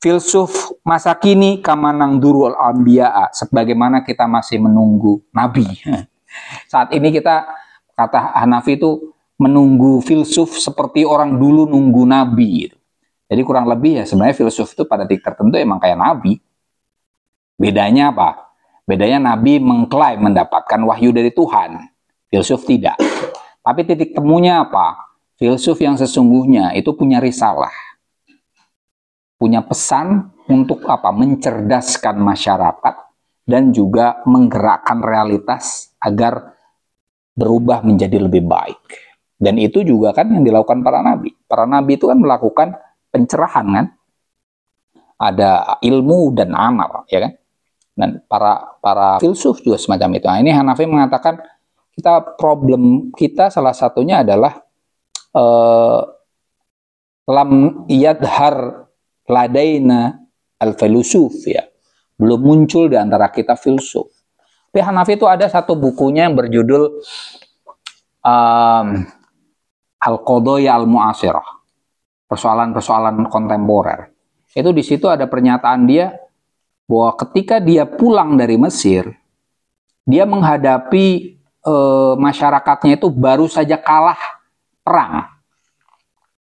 filsuf masa kini, kama nangduru al anbiya, sebagaimana kita masih menunggu nabi. Saat ini kita, kata Hanafi itu, menunggu filsuf seperti orang dulu nunggu nabi gitu. Jadi kurang lebih ya sebenarnya filsuf itu pada titik tertentu emang kayak nabi. Bedanya apa? Bedanya nabi mengklaim mendapatkan wahyu dari Tuhan, filsuf tidak. Tapi titik temunya apa? Filsuf yang sesungguhnya itu punya risalah, punya pesan untuk apa? Mencerdaskan masyarakat dan juga menggerakkan realitas agar berubah menjadi lebih baik. Dan itu juga kan yang dilakukan para nabi. Para nabi itu kan melakukan pencerahan kan? Ada ilmu dan amal, ya kan? Dan para filsuf juga semacam itu. Nah, ini Hanafi mengatakan problem kita salah satunya adalah lam yadhar ladaina al-filusuf, ya. Belum muncul di antara kita filsuf. Tapi Hanafi itu ada satu bukunya yang berjudul Al-Qadaya Al-Mu'asirah, persoalan-persoalan kontemporer. Itu di situ ada pernyataan dia bahwa ketika dia pulang dari Mesir, dia menghadapi masyarakatnya itu baru saja kalah perang.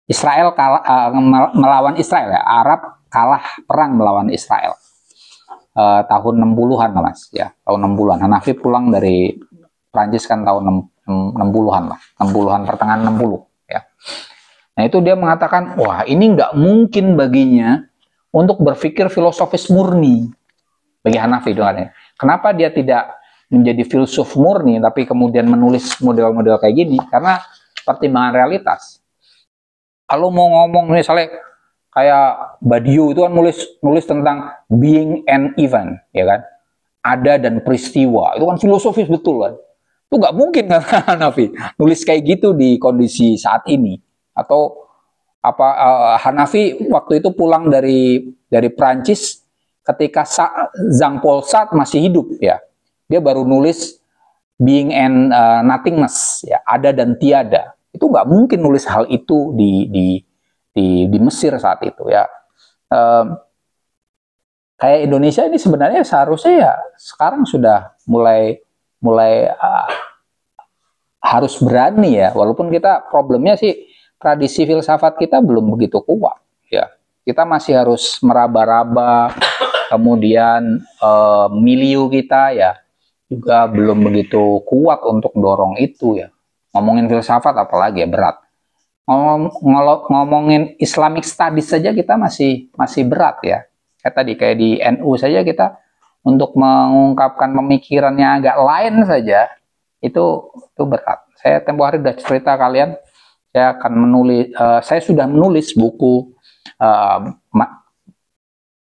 Israel kalah, melawan Israel, ya. Arab kalah perang melawan Israel. Tahun 60-an lah mas, ya, tahun 60-an. Hanafi pulang dari Prancis kan tahun 60-an lah, 60-an, pertengahan 60, ya. Nah itu dia mengatakan, wah ini nggak mungkin baginya untuk berpikir filosofis murni bagi Hanafi doang. Kenapa dia tidak menjadi filsuf murni tapi kemudian menulis model-model kayak gini? Karena pertimbangan realitas. Kalau mau ngomong misalnya kayak Badiou itu kan nulis tentang being and event, ya kan? Ada dan peristiwa, itu kan filosofis betul kan? Itu nggak mungkin kan Hanafi nulis kayak gitu di kondisi saat ini. Atau apa Hanafi waktu itu pulang dari Prancis ketika Jean Paul Sartre masih hidup, ya. Dia baru nulis being and nothingness, ya, ada dan tiada. Itu nggak mungkin nulis hal itu di Mesir saat itu, ya. Kayak Indonesia ini sebenarnya seharusnya ya sekarang sudah mulai harus berani, ya, walaupun kita problemnya sih tradisi filsafat kita belum begitu kuat, ya. Kita masih harus meraba-raba, kemudian milieu kita ya juga belum begitu kuat untuk dorong itu, ya. Ngomongin filsafat apalagi ya berat. Ngomongin Islamic Studies saja kita masih berat, ya. Kayak di NU saja kita untuk mengungkapkan pemikirannya agak lain saja itu berat. Saya tempo hari sudah cerita kalian, saya akan menulis, saya sudah menulis buku,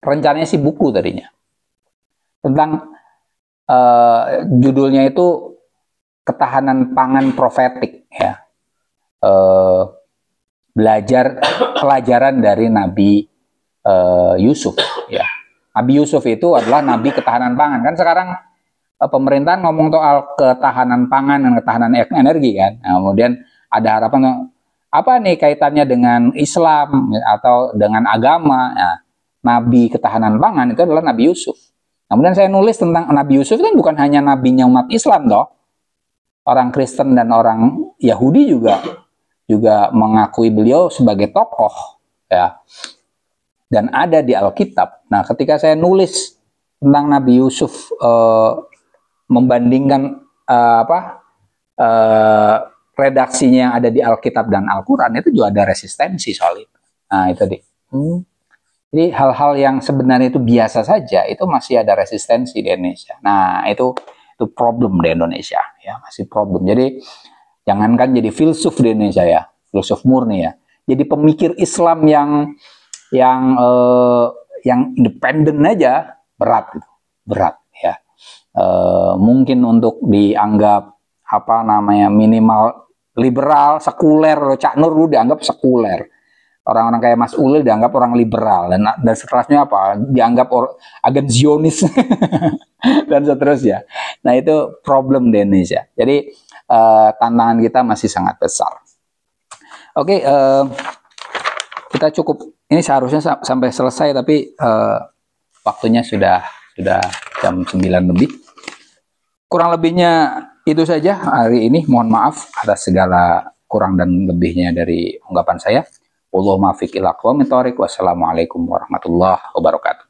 rencananya sih buku tadinya tentang judulnya itu ketahanan pangan profetik, ya. Belajar pelajaran dari Nabi Yusuf, ya. Nabi Yusuf itu adalah Nabi ketahanan pangan. Kan sekarang pemerintahan ngomong soal ketahanan pangan dan ketahanan energi kan. Nah, kemudian ada harapan apa nih kaitannya dengan Islam atau dengan agama. Nah, Nabi ketahanan pangan itu adalah Nabi Yusuf. Kemudian saya nulis tentang Nabi Yusuf itu kan bukan hanya nabinya umat Islam toh. Orang Kristen dan orang Yahudi juga mengakui beliau sebagai tokoh, ya. Dan ada di Alkitab. Nah, ketika saya nulis tentang Nabi Yusuf, membandingkan redaksinya yang ada di Alkitab dan Al-Quran, itu juga ada resistensi soal itu. Nah, itu deh. Jadi hal-hal yang sebenarnya itu biasa saja, itu masih ada resistensi di Indonesia. Nah, itu problem di Indonesia, ya, masih problem. Jadi jangankan jadi filsuf di Indonesia, ya, filsuf murni, ya. Jadi pemikir Islam yang independen aja berat, gitu. Berat, ya. Mungkin untuk dianggap minimal liberal, sekuler, Cak Nur dulu dianggap sekuler. Orang-orang kayak Mas Ulil dianggap orang liberal, dan setelahnya apa? Dianggap agen Zionis dan seterusnya. Nah, itu problem di Indonesia. Jadi tantangan kita masih sangat besar. Oke, kita cukup. Ini seharusnya sampai selesai, tapi waktunya sudah jam 9 lebih. Kurang lebihnya itu saja hari ini. Mohon maaf atas segala kurang dan lebihnya dari ungkapan saya. Wallahu muwaffiq ila aqwamit thoriq. Wassalamualaikum warahmatullahi wabarakatuh.